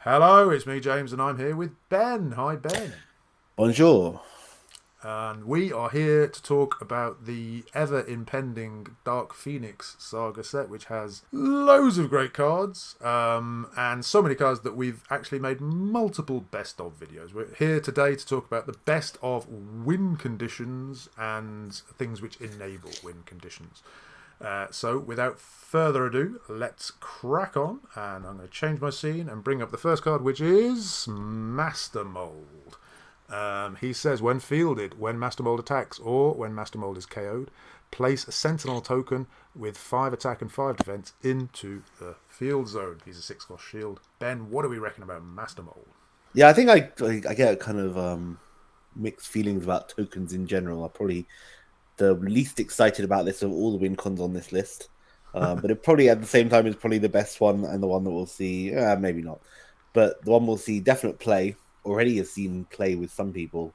Hello, it's me, James, and I'm here with Ben. Hi, Ben. Bonjour. And we are here to talk about the ever impending Dark Phoenix Saga set, which has loads of great cards and so many cards that we've actually made multiple best of videos. We're here today to talk about the best of win conditions and things which enable win conditions. So, without further ado, let's crack on. And I'm going to change my scene and bring up the first card, which is Master Mold. He says, when fielded, when Master Mold attacks, or when Master Mold is KO'd, place a Sentinel token with 5 attack and 5 defense into the field zone. He's a 6-cost shield. Ben, what do we reckon about Master Mold? Yeah, I think I get kind of mixed feelings about tokens in general. I'm probably the least excited about this of all the Wincons on this list. But it probably at the same time is probably the best one and the one that we'll see, maybe not. But the one we'll see definite play, already has seen play with some people.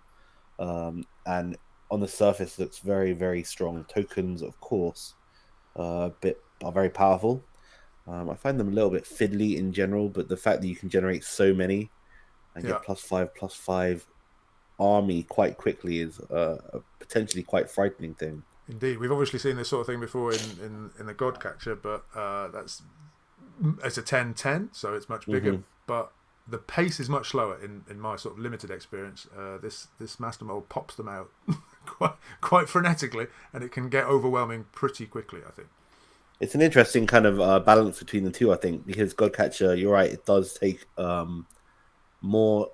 And on the surface looks very, very strong. Tokens, of course, are very powerful. I find them a little bit fiddly in general, but the fact that you can generate so many and get +5/+5 army quite quickly is a potentially quite frightening thing. Indeed, we've obviously seen this sort of thing before in the God Catcher, but it's a 10-10, so it's much bigger. But the pace is much slower in my sort of limited experience. This Master Mold pops them out quite frenetically, and it can get overwhelming pretty quickly, I think. It's an interesting kind of balance between the two, I think, because Godcatcher, you're right, it does take more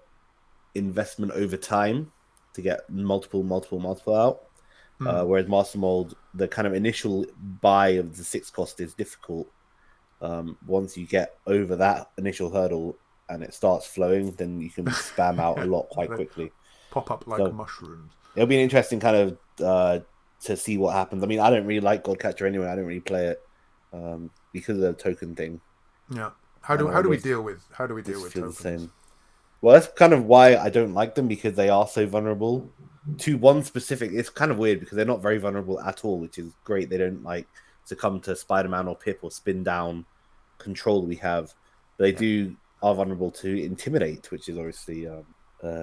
investment over time to get multiple out. Whereas Master Mold, the kind of initial buy of the 6 cost is difficult. Once you get over that initial hurdle and it starts flowing, then you can spam out a lot quite quickly. Pop up like mushrooms. It'll be an interesting kind of to see what happens. I mean, I don't really like Godcatcher anyway. I don't really play it because of the token thing. Yeah. How do we deal with tokens? Same. Well, that's kind of why I don't like them, because they are so vulnerable to one specific. It's kind of weird because they're not very vulnerable at all, which is great. They don't like succumb to Spider-Man or Pip or spin down control we have. But they are vulnerable to Intimidate, which is obviously a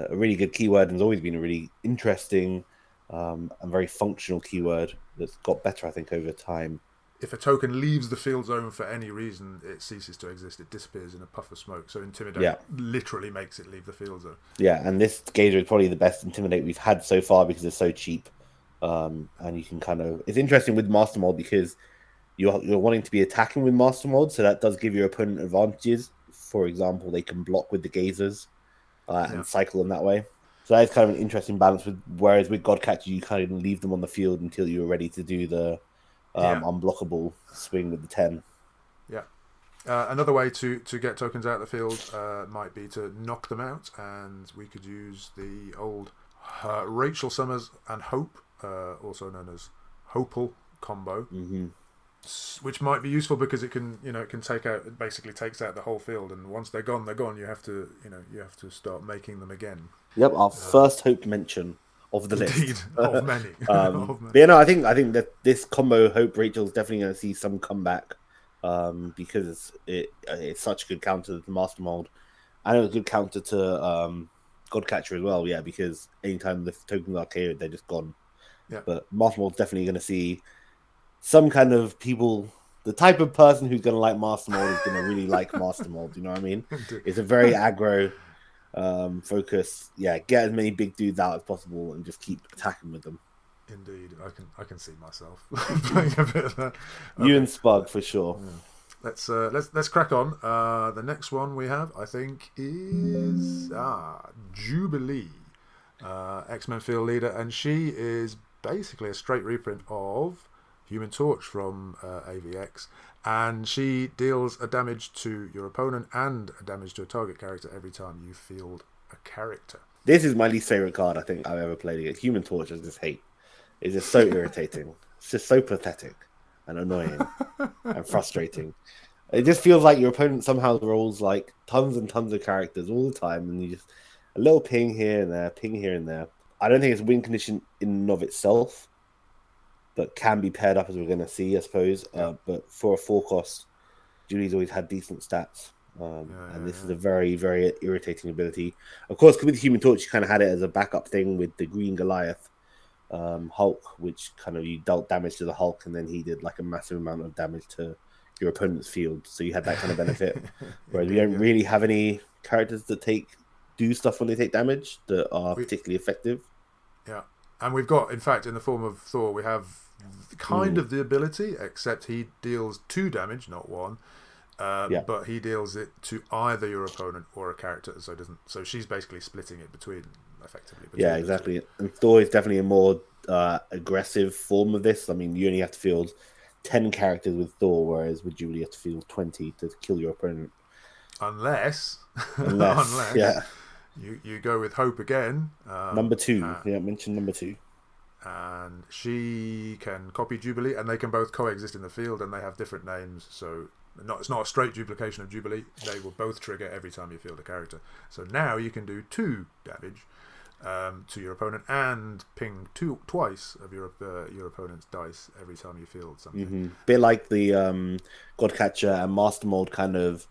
really good keyword and has always been a really interesting and very functional keyword that's got better, I think, over time. If a token leaves the field zone for any reason, it ceases to exist. It disappears in a puff of smoke. So Intimidate literally makes it leave the field zone. Yeah, and this Gazer is probably the best Intimidate we've had so far because it's so cheap. And you can kind of... It's interesting with Master Mold because you're wanting to be attacking with Master Mold, so that does give your opponent advantages. For example, they can block with the Gazers and cycle them that way. So that is kind of an interesting balance. Whereas with Godcatcher, you kind of leave them on the field until you're ready to do the unblockable swing with the 10. Yeah. Another way to get tokens out of the field might be to knock them out, and we could use the old Rachel Summers and Hope, also known as Hopal combo, which might be useful because it can take out, it basically takes out the whole field, and once they're gone, they're gone. You have to start making them again. Yep, our first Hope mention of the Indeed, list. of many. But yeah, no, I think that this combo Hope Rachel's definitely going to see some comeback because it's such a good counter to Master Mold, and it was a good counter to Godcatcher as well. Yeah, because anytime the tokens are KO'd, they're just gone. Yeah. But Master Mold's definitely going to see some kind of people. The type of person who's going to like Master Mold is going to really like Master Mold. You know what I mean? It's a very aggro focus. Yeah, get as many big dudes out as possible and just keep attacking with them. Indeed, I can see myself playing a bit of that. You and Spug for sure. Yeah. Let's crack on. The next one we have, I think, is Jubilee, X-Men field leader, and she is basically a straight reprint of Human Torch from AVX, and she deals a damage to your opponent and a damage to a target character every time you field a character. This is my least favorite card I think I've ever played against. Human Torch I just hate. It's just so irritating. It's just so pathetic and annoying and frustrating. It just feels like your opponent somehow rolls like tons and tons of characters all the time, and you just a little ping here and there, ping here and there. I don't think it's a win condition in and of itself, but can be paired up as we're going to see, I suppose. But for a 4 cost, Julie's always had decent stats. And this is a very, very irritating ability. Of course, with the Human Torch, you kind of had it as a backup thing with the Green Goliath Hulk, which kind of you dealt damage to the Hulk, and then he did like a massive amount of damage to your opponent's field. So you had that kind of benefit. Whereas we don't really have any characters that do stuff when they take damage that are particularly effective. Yeah, and we've got, in fact, in the form of Thor, we have kind of the ability, except he deals 2 damage, not 1. But he deals it to either your opponent or a character, so she's basically splitting it effectively. Yeah, exactly. And Thor is definitely a more aggressive form of this. I mean, you only have to field 10 characters with Thor, whereas with Jubilee you have to field 20 to kill your opponent. Unless you go with Hope again. Number 2. Mention number 2. And she can copy Jubilee, and they can both coexist in the field, and they have different names, so it's not a straight duplication of Jubilee. They will both trigger every time you field a character. So now you can do 2 damage to your opponent and ping twice of your opponent's dice every time you field something. Bit like the Godcatcher and Master Mold kind of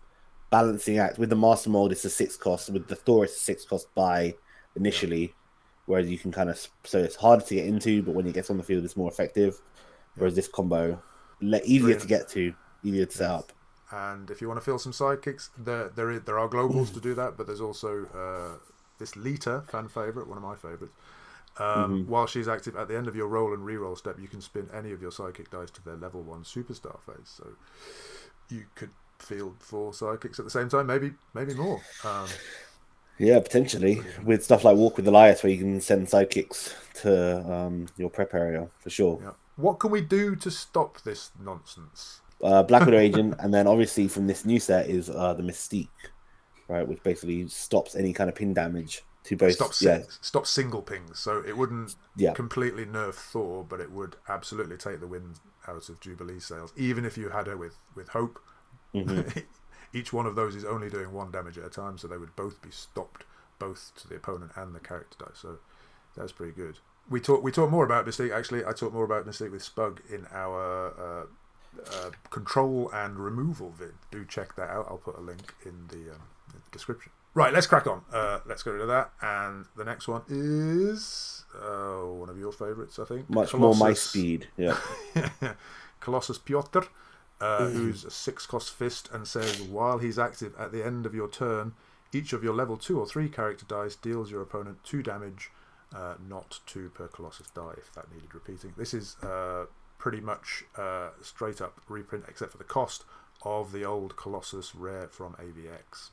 balancing act. With the Master Mold, it's a 6 cost. With the Thor, it's a 6 cost buy initially, whereas you can kind of, so it's harder to get into, but when it gets on the field, it's more effective. Whereas this combo, easier to get to, easier to set up. And if you want to fill some sidekicks, there are globals to do that, but there's also this Lita, fan favourite, one of my favourites. While she's active, at the end of your roll and reroll step, you can spin any of your psychic dice to their level 1 superstar phase. So you could field 4 sidekicks at the same time, maybe more. Yeah, potentially. With stuff like Walk with Elias, where you can send sidekicks to your prep area, for sure. Yeah. What can we do to stop this nonsense? Black Widow Agent, and then obviously from this new set is the Mystique, right, which basically stops any kind of ping damage to both. Stop single pings, so it wouldn't completely nerf Thor, but it would absolutely take the wind out of Jubilee sails, even if you had her with Hope. Each one of those is only doing 1 damage at a time, so they would both be stopped, both to the opponent and the character dice. So that's pretty good. We talk more about Mystique. Actually, I talk more about Mystique with Spug in our control and removal vid. Do check that out. I'll put a link in the description. Right, let's crack on. Let's get rid of that. And the next one is one of your favourites, I think. Much Colossus. More my speed. Yeah. Colossus Piotr, who's a 6-cost fist, and says while he's active at the end of your turn, each of your level 2 or 3 character dice deals your opponent 2 damage, not 2 per Colossus die if that needed repeating. This is pretty much straight up reprint, except for the cost of the old Colossus rare from AVX.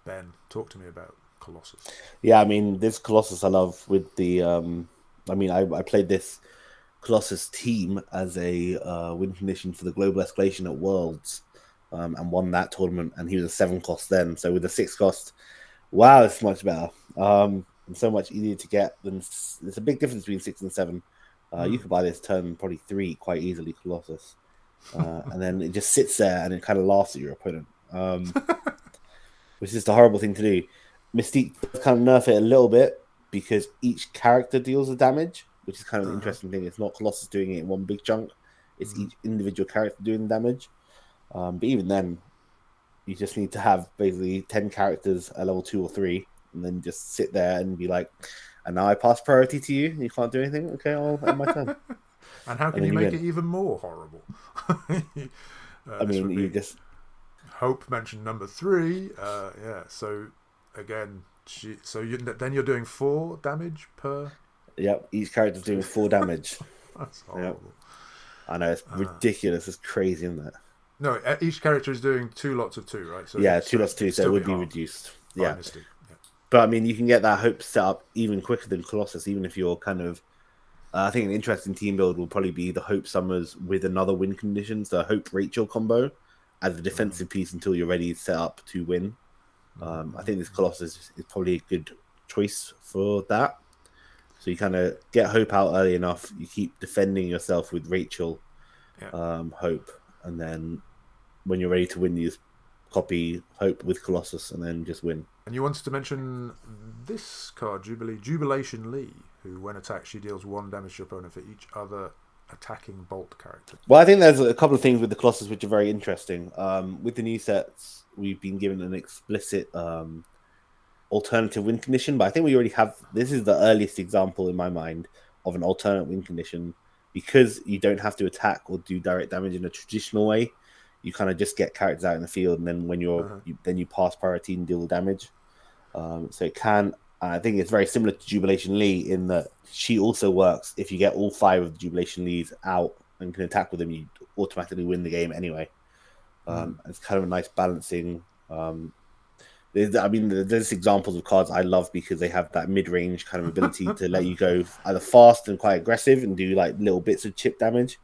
Ben, talk to me about Colossus. Yeah, I mean, this Colossus I love with the I played this Colossus team as a win condition for the global escalation at Worlds, and won that tournament, and he was a 7 cost then. So with a 6 cost, wow, it's much better. And so much easier to get than there's a big difference between 6 and 7. You could buy this turn probably 3 quite easily, Colossus. And then it just sits there and it kind of laughs at your opponent. Which is the horrible thing to do. Mystique kind of nerf it a little bit because each character deals the damage, which is kind of an interesting thing. It's not Colossus doing it in one big chunk. It's each individual character doing the damage. But even then, you just need to have basically 10 characters at level 2 or 3 and then just sit there and be like, and now I pass priority to you. You can't do anything. Okay, I'll end my turn. And how can you make it even more horrible? I mean, you just... Hope mentioned number 3. So again, then you're doing 4 damage per... Yep, each character's doing 4 damage. That's horrible. Yep. I know, it's ridiculous. It's crazy, isn't it? No, each character is doing 2 lots of 2, right? So 2 lots of 2, so it would be reduced. Yeah. But I mean, you can get that Hope set up even quicker than Colossus, even if you're kind of... I think an interesting team build will probably be the Hope Summers with another win condition, so Hope Rachel combo as a defensive piece until you're ready to set up to win. I think this Colossus is probably a good choice for that. So you kind of get Hope out early enough, you keep defending yourself with Rachel, Hope, and then when you're ready to win, you just copy Hope with Colossus and then just win. And you wanted to mention this card, Jubilee, Jubilation Lee, who when attacked, she deals 1 damage to your opponent for each other attacking bolt character. Well, I think there's a couple of things with the Colossus which are very interesting. With the new sets, we've been given an explicit alternative win condition, but I think we already have. This is the earliest example in my mind of an alternate win condition, because you don't have to attack or do direct damage in a traditional way. You kind of just get characters out in the field, and then when you pass priority and deal damage. So it can. I think it's very similar to Jubilation Lee in that she also works if you get all 5 of the Jubilation Lees out and can attack with them, you automatically win the game anyway. It's kind of a nice balancing. There's examples of cards I love because they have that mid-range kind of ability to let you go either fast and quite aggressive and do like little bits of chip damage,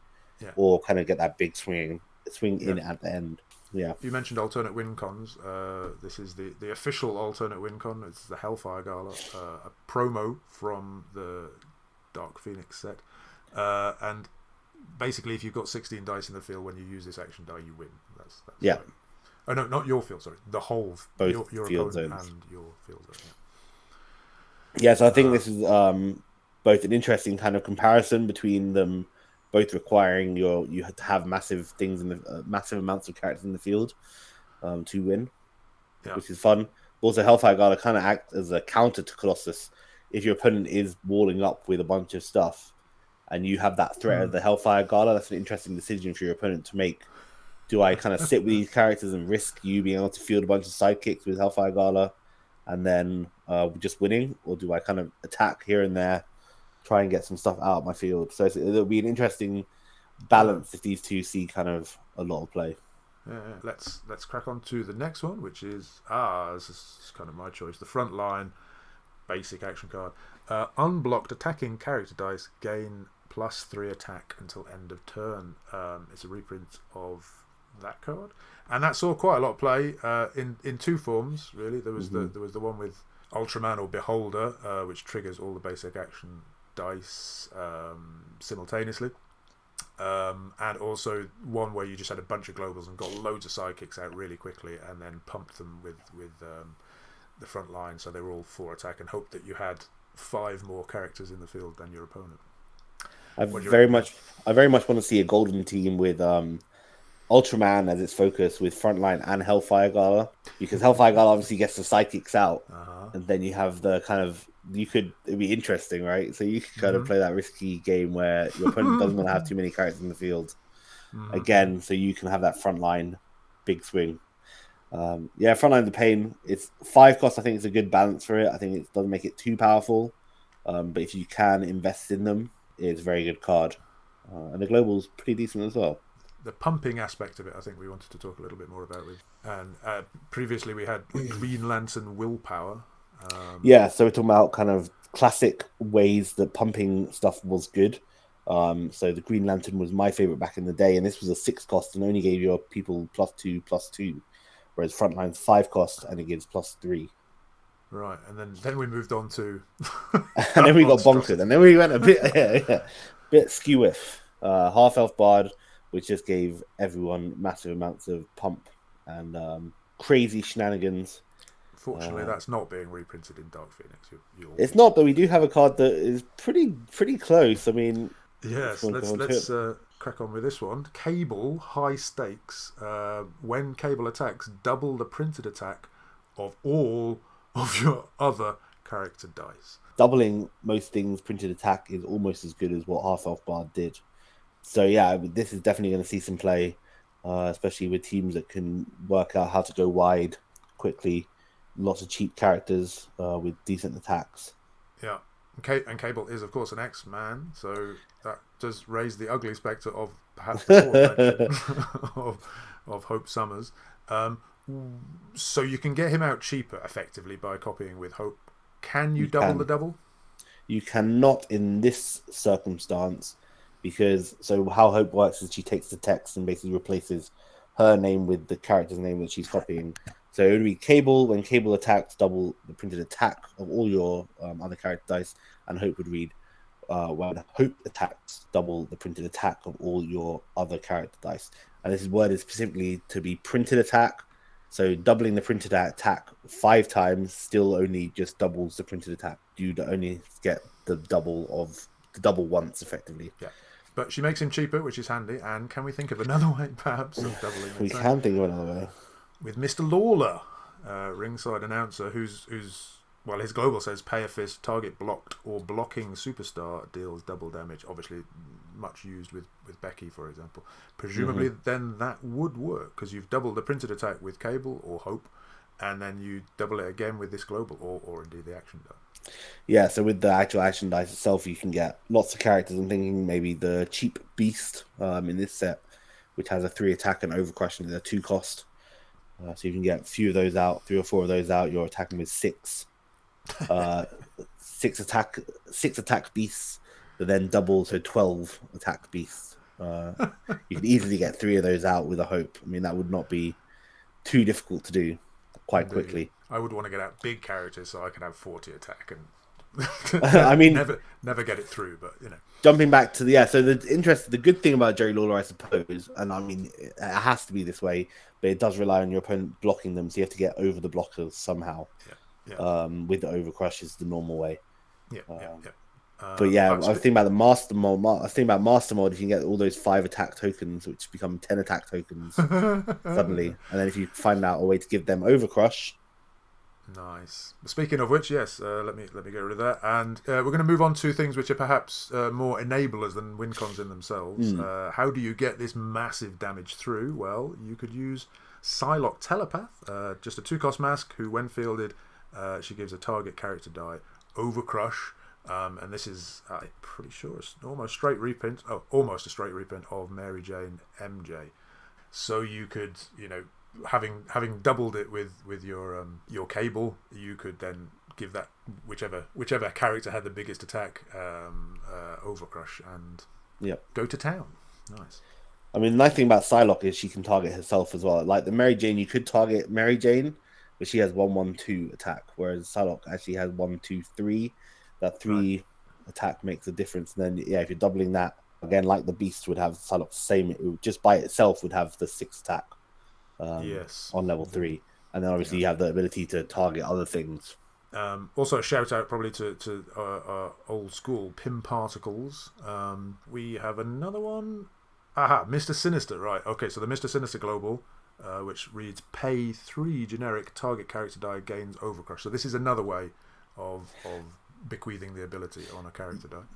or kind of get that big swing in at the end. Yeah. You mentioned alternate Wincons. This is the official alternate Wincon. It's the Hellfire Gala, a promo from the Dark Phoenix set. And basically, if you've got 16 dice in the field, when you use this action die, you win. That's yeah. Right. Oh, no, not your field, sorry. The whole, both your field opponent zones. And your field zone. Yeah, so I think this is both an interesting kind of comparison between them both requiring you have to have massive things in the massive amounts of characters in the field to win, which is fun. Also, Hellfire Gala kind of act as a counter to Colossus. If your opponent is walling up with a bunch of stuff, and you have that threat of the Hellfire Gala, that's an interesting decision for your opponent to make. Do I kind of sit with these characters and risk you being able to field a bunch of sidekicks with Hellfire Gala, and then just winning, or do I kind of attack here and there? Try and get some stuff out of my field. So it'll be an interesting balance if these two see kind of a lot of play. Let's crack on to the next one, which is this is kind of my choice. The Frontline basic action card. Unblocked attacking character dice gain +3 attack until end of turn. It's a reprint of that card, and that saw quite a lot of play in 2 forms. Really, there was the one with Ultraman or Beholder, which triggers all the basic action dice simultaneously, and also one where you just had a bunch of globals and got loads of sidekicks out really quickly, and then pumped them with the front line, so they were all 4 attack, and hoped that you had 5 more characters in the field than your opponent. I very much want to see a golden team with Ultraman as its focus, with Frontline and Hellfire Gala, because Hellfire Gala obviously gets the sidekicks out, and then you have the kind of it'd be interesting, right? So you could kind of play that risky game where your opponent doesn't want to have too many characters in the field again, so you can have that Frontline big swing. Frontline's a pain. It's 5 costs. I think it's a good balance for it. I think it doesn't make it too powerful, but if you can invest in them, it's a very good card, and the global's pretty decent as well. The pumping aspect of it, I think we wanted to talk a little bit more about with. And previously we had Green Lantern Willpower. So we're talking about kind of classic ways that pumping stuff was good. So the Green Lantern was my favorite back in the day, and this was a 6 cost and only gave your people +2/+2, whereas Frontline's 5 cost and it gives +3. Right, and then we moved on to, and then we got bonkered, and then we went a bit skew-whiff. Half Elf Bard, which just gave everyone massive amounts of pump and crazy shenanigans. Fortunately, that's not being reprinted in Dark Phoenix. It's not, but we do have a card that is pretty close. I mean, yes, let's crack on with this one. Cable, high stakes. When Cable attacks, double the printed attack of all of your other character dice. Doubling most things printed attack is almost as good as what Half Elf Bard did. So yeah, this is definitely going to see some play, especially with teams that can work out how to go wide quickly. Lots of cheap characters with decent attacks. Yeah, and Cable is of course an X-Man, so that does raise the ugly spectre of perhaps the fourth of Hope Summers. So you can get him out cheaper effectively by copying with Hope. Can you double the double? You cannot in this circumstance, because how Hope works is she takes the text and basically replaces her name with the character's name that she's copying. So it would be Cable. When Cable attacks, double the printed attack of all your other character dice, and Hope would read when Hope attacks, double the printed attack of all your other character dice. And this word is specifically to be printed attack. So doubling the printed attack 5 times still only just doubles the printed attack. You only get the double once effectively. Yeah. But she makes him cheaper, which is handy. And can we think of another way, perhaps, of doubling? We can think of another way. With Mr. Lawler, ringside announcer, who's well, his global says pay a fist, target blocked or blocking superstar deals double damage. Obviously, much used with Becky, for example. Presumably, then that would work because you've doubled the printed attack with Cable or Hope, and then you double it again with this global or indeed the action die. Yeah, so with the actual action dice itself, you can get lots of characters. I'm thinking maybe the cheap Beast in this set, which has a 3 attack and overcrush and a 2 cost. So you can get a few of those out, 3 or 4 of those out. You're attacking with 6 attack beasts, but then double, so 12 attack beasts. You can easily get 3 of those out with a Hope. I mean, that would not be too difficult to do quite quickly. I would want to get out big characters so I can have 40 attack and I mean, never get it through, but you know. Jumping back to the good thing about Jerry Lawler, I suppose, and I mean it has to be this way, but it does rely on your opponent blocking them, so you have to get over the blockers somehow. With the overcrush is the normal way. But yeah, I was thinking about the master mod. I was thinking about master mod. If you can get all those 5 attack tokens, which become 10 attack tokens suddenly, and then if you find out a way to give them overcrush. Nice. Speaking of which, yes, let me get rid of that, and we're going to move on to things which are perhaps more enablers than Wincons in themselves. How do you get this massive damage through? Well, you could use Psylocke Telepath, just a 2-cost mask who, when fielded, she gives a target character die overcrush, and this is I'm pretty sure it's almost a straight reprint of Mary Jane MJ. So you could, you know, having doubled it with your Cable, you could then give that whichever character had the biggest attack overcrush and go to town. Nice. I mean, the nice thing about Psylocke is she can target herself as well. Like the Mary Jane, you could target Mary Jane, but she has 1/1/2 attack, whereas Psylocke actually has 1/2/3. That 3 attack makes a difference. And then if you're doubling that again, like the Beast would have Psylocke same, it would, just by itself would have the 6 attack. On level 3, and then obviously you have the ability to target other things. Also a shout out probably to our old school Pim Particles. We have another one. Mr. Sinister, right? Okay, so the Mr. Sinister global, which reads pay 3 generic target character die gains overcrush. So this is another way of bequeathing the ability on a character die.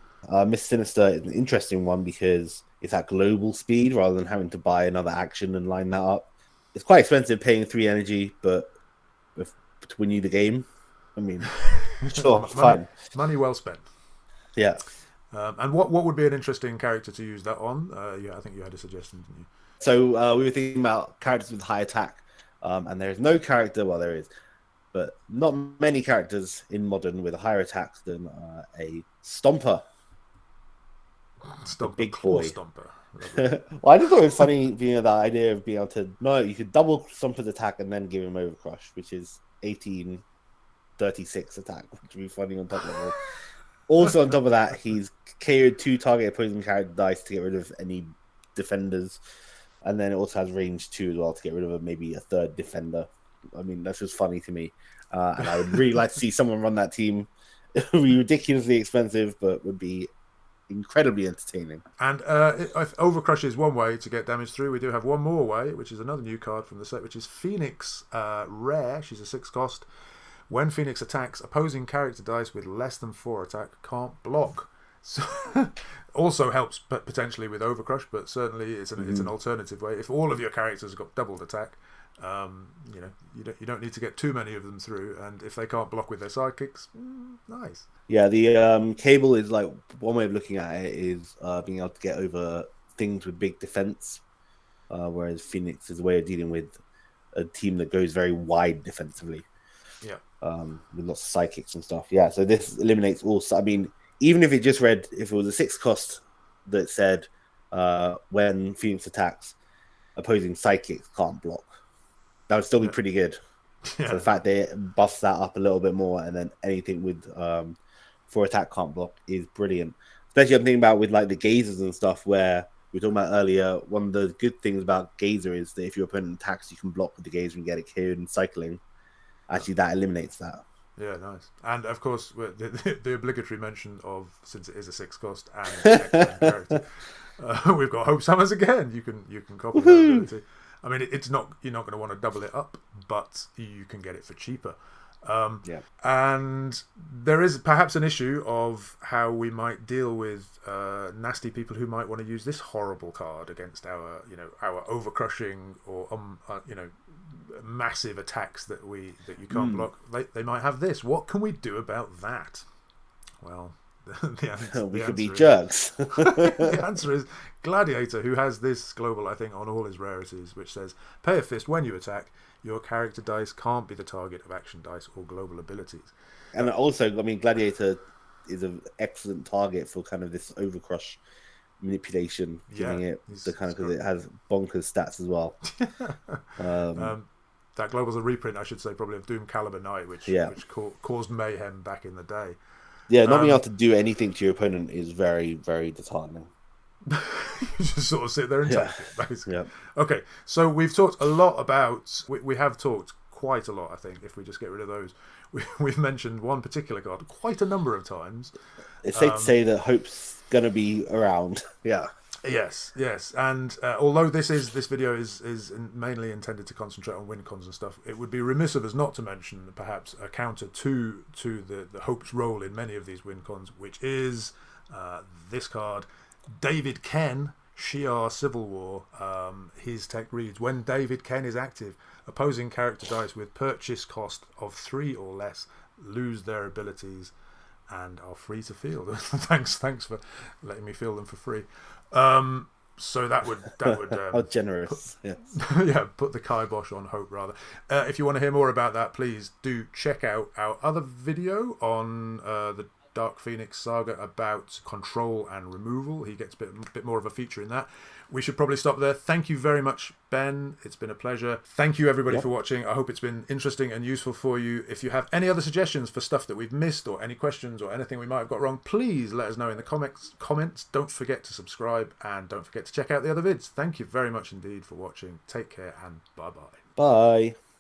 Mr. Sinister is an interesting one because it's at global speed rather than having to buy another action and line that up. It's quite expensive paying 3 energy, but to win you the game, I mean, sure, fine. Money well spent. Yeah. And what would be an interesting character to use that on? I think you had a suggestion, didn't you? So we were thinking about characters with high attack, and there is no character, well, there is, but not many characters in Modern with a higher attack than a Stomper. Big boy. Stomper. Well, I just thought it was funny being the idea of being able to you could double Stomper's attack and then give him overcrush, which is 1836 attack, which would be funny on top of it. Also on top of that, he's KO'd 2 target opposing character dice to get rid of any defenders, and then it also has range 2 as well to get rid of maybe a 3rd defender. I mean, that's just funny to me, and I would really like to see someone run that team. It would be ridiculously expensive, but would be incredibly entertaining. And if overcrush is one way to get damage through, we do have one more way, which is another new card from the set, which is Phoenix Rare. She's a 6 cost. When Phoenix attacks, opposing character dice with less than 4 attack can't block. So also helps potentially with overcrush, but certainly it's an alternative way. If all of your characters have got doubled attack, you don't need to get too many of them through, and if they can't block with their sidekicks, nice. Yeah, the Cable is like one way of looking at it is being able to get over things with big defense, whereas Phoenix is a way of dealing with a team that goes very wide defensively. Yeah. With lots of sidekicks and stuff. Yeah, so this eliminates all. I mean, even if it was a 6 cost that said when Phoenix attacks, opposing sidekicks can't block, that would still be pretty good. Yeah. So the fact they buffs that up a little bit more, and then anything with 4 attack can't block is brilliant. Especially I'm thinking about with like the gazers and stuff, where we were talking about earlier. One of the good things about gazer is that if your opponent attacks, you can block with the gazer and get it killed and cycling. Actually, that eliminates that. Yeah, nice. And of course, the obligatory mention of, since it is a 6 cost and excellent character, we've got Hope Summers again. You can copy that ability. I mean, it's not, you're not going to want to double it up, but you can get it for cheaper. And there is perhaps an issue of how we might deal with nasty people who might want to use this horrible card against our overcrushing or massive attacks that you can't block. They might have this. What can we do about that? Well, we could be jerks. The answer is Gladiator, who has this global, I think, on all his rarities, which says, pay a fist when you attack. Your character dice can't be the target of action dice or global abilities. And also, I mean, Gladiator is an excellent target for kind of this overcrush manipulation, giving it the kind of, because it has bonkers stats as well. That global's a reprint, I should say, probably of Doom Caliber Knight, which caused mayhem back in the day. Yeah, not being able to do anything to your opponent is very, very disheartening. You just sort of sit there and take it, basically. Yeah. Okay, so we've talked a lot about... We have talked quite a lot, I think, if we just get rid of those. We've mentioned one particular card quite a number of times. It's safe to say that Hope's going to be around. Yeah. Yes. And although this video is mainly intended to concentrate on Wincons and stuff, it would be remiss of us not to mention perhaps a counter to the Hope's role in many of these Wincons, which is this card, David Ken, Shi'ar Civil War. His tech reads, when David Ken is active, opposing character dice with purchase cost of 3 or less lose their abilities and are free to field. Thanks for letting me field them for free. So that would how generous. Yes. Put the kibosh on Hope, rather. If you want to hear more about that, please do check out our other video on the Dark Phoenix Saga about control and removal. He gets a bit more of a feature in that. We should probably stop there. Thank you very much, Ben. It's been a pleasure. Thank you, everybody, for watching. I hope it's been interesting and useful for you. If you have any other suggestions for stuff that we've missed or any questions or anything we might have got wrong, please let us know in the comments. Don't forget to subscribe and don't forget to check out the other vids. Thank you very much indeed for watching. Take care and bye-bye. Bye.